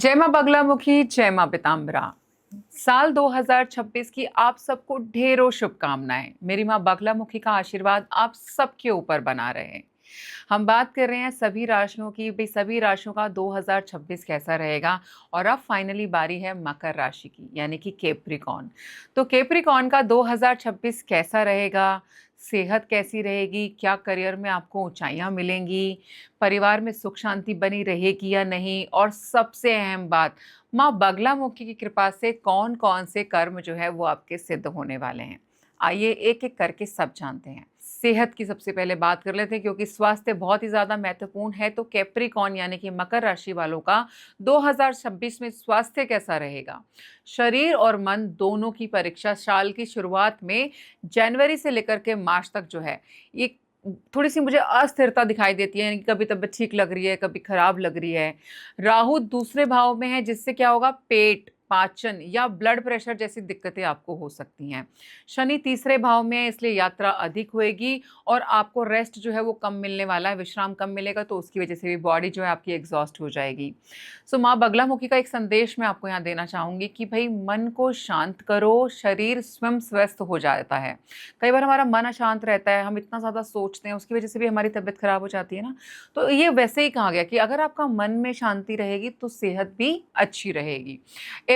जय मां बगलामुखी, जय मां पीताम्बरा। साल 2026 की आप सबको ढेरों शुभकामनाएं। मेरी मां बगलामुखी का आशीर्वाद आप सबके ऊपर बना रहे। हम बात कर रहे हैं सभी राशियों की, भाई सभी राशियों का 2026 कैसा रहेगा। और अब फाइनली बारी है मकर राशि की, यानी कि कैप्रिकॉर्न। तो कैप्रिकॉर्न का 2026 कैसा रहेगा, सेहत कैसी रहेगी, क्या करियर में आपको ऊंचाइयां मिलेंगी, परिवार में सुख शांति बनी रहेगी या नहीं, और सबसे अहम बात, माँ बगलामुखी की कृपा से कौन कौन से कर्म जो है वो आपके सिद्ध होने वाले हैं। आइए एक एक करके सब जानते हैं। सेहत की सबसे पहले बात कर लेते हैं, क्योंकि स्वास्थ्य बहुत ही ज्यादा महत्वपूर्ण है। तो कैप्रिकॉर्न यानी कि मकर राशि वालों का 2026 में स्वास्थ्य कैसा रहेगा। शरीर और मन दोनों की परीक्षा साल की शुरुआत में जनवरी से लेकर के मार्च तक जो है, ये थोड़ी सी मुझे अस्थिरता दिखाई देती है, यानी कि कभी तबीयत ठीक लग रही है, कभी खराब लग रही है। राहु दूसरे भाव में है, जिससे क्या होगा, पेट, पाचन या ब्लड प्रेशर जैसी दिक्कतें आपको हो सकती हैं। शनि तीसरे भाव में है, इसलिए यात्रा अधिक होएगी और आपको रेस्ट जो है वो कम मिलने वाला है, विश्राम कम मिलेगा, तो उसकी वजह से भी बॉडी जो है आपकी एग्जॉस्ट हो जाएगी। सो माँ बगलामुखी का एक संदेश मैं आपको यहाँ देना चाहूंगी कि भाई मन को शांत करो, शरीर स्वयं स्वस्थ हो जाता है। कई बार हमारा मन अशांत रहता है, हम इतना ज़्यादा सोचते हैं, उसकी वजह से भी हमारी तबीयत खराब हो जाती है ना। तो ये वैसे ही कहा गया कि अगर आपका मन में शांति रहेगी तो सेहत भी अच्छी रहेगी।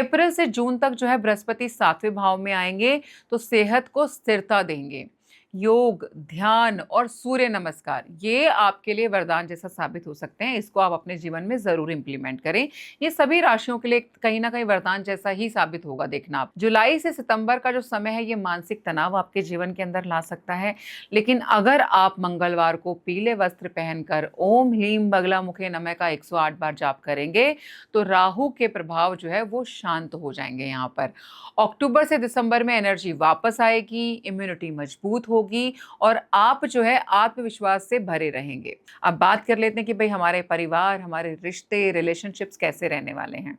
अप्रैल से जून तक जो है बृहस्पति सातवें भाव में आएंगे, तो सेहत को स्थिरता देंगे। योग, ध्यान और सूर्य नमस्कार ये आपके लिए वरदान जैसा साबित हो सकते हैं। इसको आप अपने जीवन में जरूर इंप्लीमेंट करें। ये सभी राशियों के लिए कहीं ना कहीं वरदान जैसा ही साबित होगा। देखना, आप जुलाई से सितंबर का जो समय है, ये मानसिक तनाव आपके जीवन के अंदर ला सकता है। लेकिन अगर आप मंगलवार को पीले वस्त्र पहनकर ओम ह्लीम बगलामुखे नमः का 108 बार जाप करेंगे, तो राहु के प्रभाव जो है वो शांत हो जाएंगे। यहाँ पर अक्टूबर से दिसंबर में एनर्जी वापस आएगी, इम्यूनिटी मजबूत होगी और आप जो है आत्मविश्वास से भरे रहेंगे। अब बात कर लेते हैं कि भाई हमारे परिवार, हमारे रिश्ते, रिलेशनशिप्स कैसे रहने वाले हैं।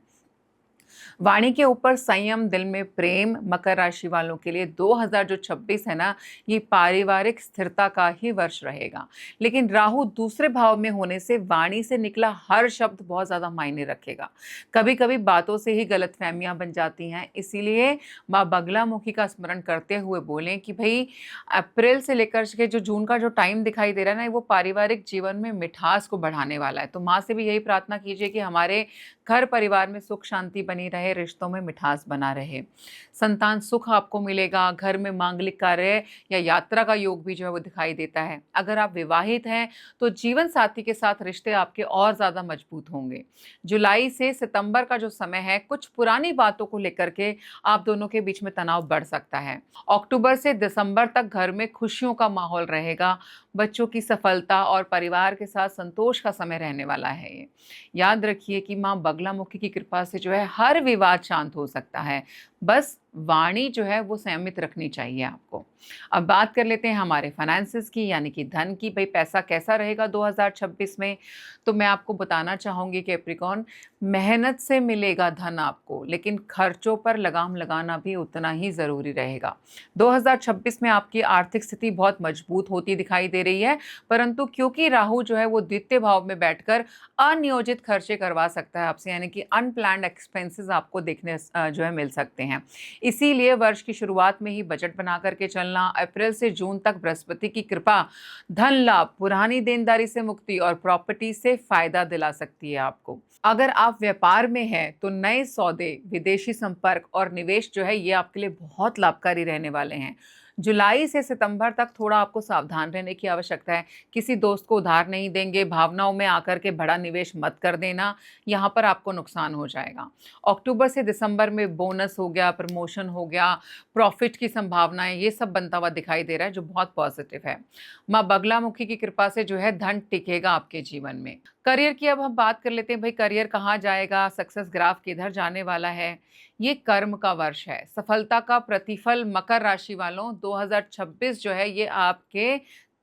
वाणी के ऊपर संयम, दिल में प्रेम। मकर राशि वालों के लिए 2026 है ना, ये पारिवारिक स्थिरता का ही वर्ष रहेगा। लेकिन राहु दूसरे भाव में होने से वाणी से निकला हर शब्द बहुत ज्यादा मायने रखेगा। कभी कभी बातों से ही गलतफहमियां बन जाती हैं, इसीलिए माँ बगलामुखी का स्मरण करते हुए बोलें कि भाई अप्रैल से लेकर के जो जून का जो टाइम दिखाई दे रहा है ना, वो पारिवारिक जीवन में मिठास को बढ़ाने वाला है। तो माँ से भी यही प्रार्थना कीजिए कि हमारे घर परिवार में सुख शांति बनी रहे, रिश्तों में मिठास बना रहे। संतान सुख आपको मिलेगा। घर में मांगलिक कार्य या यात्रा का योग भी जो है वो दिखाई देता है। अगर आप विवाहित हैं तो जीवन साथी के साथ रिश्ते आपके और ज्यादा मजबूत होंगे। जुलाई से सितंबर का जो समय है, कुछ पुरानी बातों को लेकर के आप दोनों के बीच में तनाव बढ़ सकता है। अक्टूबर से दिसंबर तक घर में खुशियों का माहौल रहेगा। बच्चों की सफलता और परिवार के साथ संतोष का समय रहने वाला है। ये याद रखिए कि माँ बगलामुखी की कृपा से जो है हर विवाद शांत हो सकता है। बस वाणी जो है वो संयमित रखनी चाहिए आपको। अब बात कर लेते हैं हमारे फाइनेंसेस की, यानी कि धन की। भाई पैसा कैसा रहेगा 2026 में, तो मैं आपको बताना चाहूंगी कि कैप्रिकॉर्न, मेहनत से मिलेगा धन आपको, लेकिन खर्चों पर लगाम लगाना भी उतना ही जरूरी रहेगा। 2026 में आपकी आर्थिक स्थिति बहुत मजबूत होती दिखाई दे रही है, परंतु क्योंकि राहु जो है वो द्वितीय भाव में बैठकर अनियोजित खर्चे करवा सकता है आपसे, यानी कि अनप्लान्ड एक्सपेंसेस आपको देखने जो है मिल सकते हैं। इसीलिए वर्ष की शुरुआत में ही बजट बना करके चलना। अप्रैल से जून तक बृहस्पति की कृपा धन लाभ, पुरानी देनदारी से मुक्ति और प्रॉपर्टी से फायदा दिला सकती है आपको। अगर आप व्यापार में हैं तो नए सौदे, विदेशी संपर्क और निवेश जो है ये आपके लिए बहुत लाभकारी रहने वाले हैं। जुलाई से सितंबर तक थोड़ा आपको सावधान रहने की आवश्यकता है। किसी दोस्त को उधार नहीं देंगे, भावनाओं में आकर के बड़ा निवेश मत कर देना, यहाँ पर आपको नुकसान हो जाएगा। अक्टूबर से दिसंबर में बोनस हो गया, प्रमोशन हो गया, प्रॉफिट की संभावनाएं, ये सब बनता हुआ दिखाई दे रहा है, जो बहुत पॉजिटिव है। माँ बगलामुखी की कृपा से जो है धन टिकेगा आपके जीवन में। करियर की अब हम बात कर लेते हैं। भाई करियर कहाँ जाएगा, सक्सेस ग्राफ किधर जाने वाला है। ये कर्म का वर्ष है, सफलता का प्रतिफल। मकर राशि वालों 2026 जो है ये आपके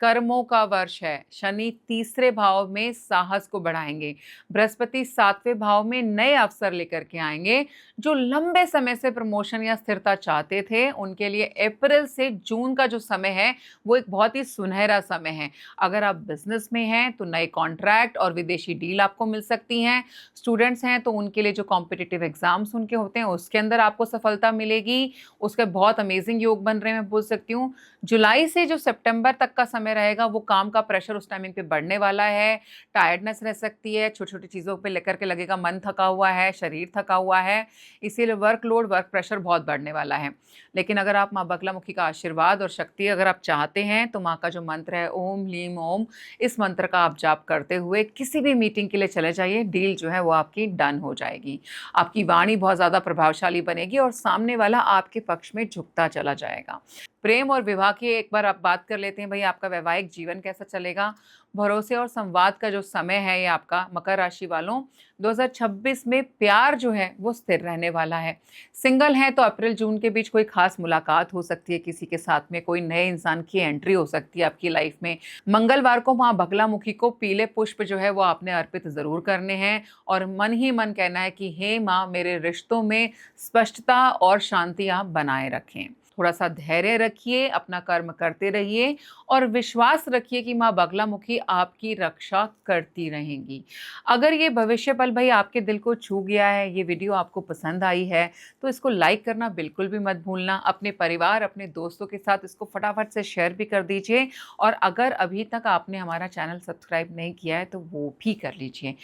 कर्मों का वर्ष है। शनि तीसरे भाव में साहस को बढ़ाएंगे। बृहस्पति सातवें भाव में नए अवसर लेकर के आएंगे। जो लंबे समय से प्रमोशन या स्थिरता चाहते थे उनके लिए अप्रैल से जून का जो समय है वो एक बहुत ही सुनहरा समय है। अगर आप बिजनेस में हैं तो नए कॉन्ट्रैक्ट और विदेशी डील आपको मिल सकती हैं। स्टूडेंट्स हैं तो उनके लिए जो कॉम्पिटिटिव एग्जाम्स उनके होते हैं उसके अंदर आपको सफलता मिलेगी। उसके बहुत अमेजिंग योग बन रहे हैं, मैं बोल सकती हूँ। जुलाई से जो सितंबर तक का समय रहेगा वो काम का प्रेशर उस टाइमिंग पे बढ़ने वाला है। टायर्डनेस रह सकती है, छोटी छोटी चीज़ों पे लेकर के लगेगा मन थका हुआ है, शरीर थका हुआ है, इसीलिए वर्कलोड वर्क प्रेशर बहुत बढ़ने वाला है। लेकिन अगर आप माँ बगलामुखी का आशीर्वाद और शक्ति अगर आप चाहते हैं तो माँ का जो मंत्र है ओम ह्लीम ओम, इस मंत्र का आप जाप करते हुए किसी भी मीटिंग के लिए चले जाइए, डील जो है वो आपकी डन हो जाएगी। आपकी वाणी बहुत ज़्यादा प्रभावशाली बनेगी और सामने वाला आपके पक्ष में झुकता चला जाएगा। प्रेम और विवाह की एक बार आप बात कर लेते हैं, भाई आपका वैवाहिक जीवन कैसा चलेगा। भरोसे और संवाद का जो समय है ये आपका मकर राशि वालों 2026 में प्यार जो है वो स्थिर रहने वाला है। सिंगल हैं तो अप्रैल जून के बीच कोई खास मुलाकात हो सकती है किसी के साथ में, कोई नए इंसान की एंट्री हो सकती है आपकी लाइफ में। मंगलवार को माँ बगलामुखी को पीले पुष्प जो है वो आपने अर्पित जरूर करने हैं और मन ही मन कहना है कि हे माँ मेरे रिश्तों में स्पष्टता और शांति आप बनाए रखें। थोड़ा सा धैर्य रखिए, अपना कर्म करते रहिए और विश्वास रखिए कि माँ बगलामुखी आपकी रक्षा करती रहेंगी। अगर ये भविष्य पल भाई आपके दिल को छू गया है, ये वीडियो आपको पसंद आई है तो इसको लाइक करना बिल्कुल भी मत भूलना। अपने परिवार, अपने दोस्तों के साथ इसको फटाफट से शेयर भी कर दीजिए और अगर अभी तक आपने हमारा चैनल सब्सक्राइब नहीं किया है तो वो भी कर लीजिए,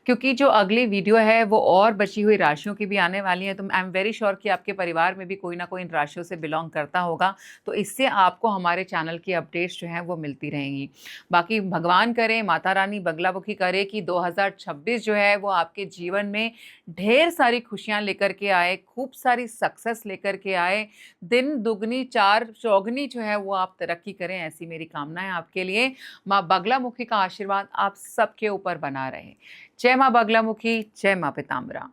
क्योंकि जो अगली वीडियो है वो और बची हुई राशियों की भी आने वाली है। तो आई एम वेरी श्योर कि आपके परिवार में भी कोई ना कोई इन राशियों से बिलोंग करता होगा, तो इससे आपको हमारे चैनल की अपडेट्स जो हैं वो मिलती रहेंगी। बाकी भगवान करे, माता रानी बगलामुखी करे कि 2026 जो है वो आपके जीवन में ढेर सारी खुशियां लेकर के आए, खूब सारी सक्सेस लेकर के आए, दिन दुगनी चार चौगनी जो है वो आप तरक्की करें, ऐसी मेरी कामना है आपके लिए। माँ बगलामुखी का आशीर्वाद आप सबके ऊपर बना रहे। जय माँ बगलामुखी, जय माँ पीताम्बरा।